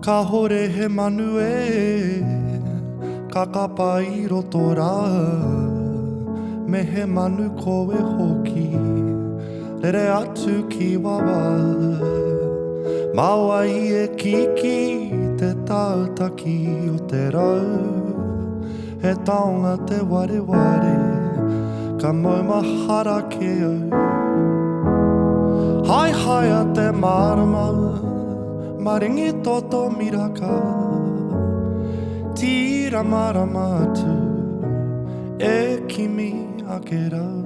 Kāhore he manu e, ka kapa I roto rā, me he manu koe hoki, rere atu ki wawa. Maua I e kiki te tautaki o te rau, he taonga te ware ware, ka maumahara ke au. Hai hai a te marama, maringi toto miraka, tira marama atu, e kimi ake rau.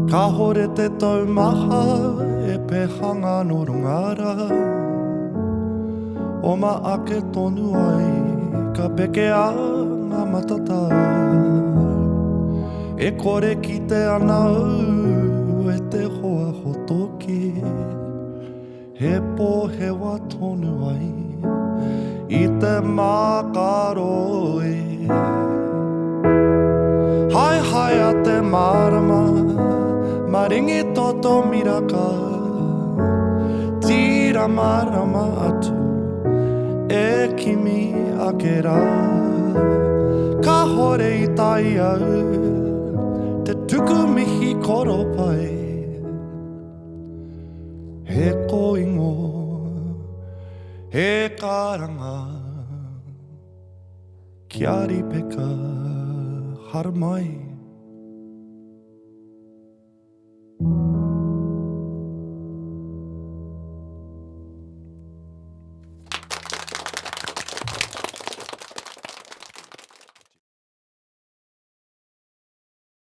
Kāhore te taumaha e pehanga no rungara, o ma ake tonu ai, ka peke a ngā matata. E kore ki te ana au, e te hoa hotoki, he po hewa tonu ai, I te mākaro e. Hai hai a te marama, maringi toto miraka, tira marama atu, e kimi ake rā. Kāhore I tai au, te tuku mihi koro pai, he koingo, he karanga, kiari peka haramai.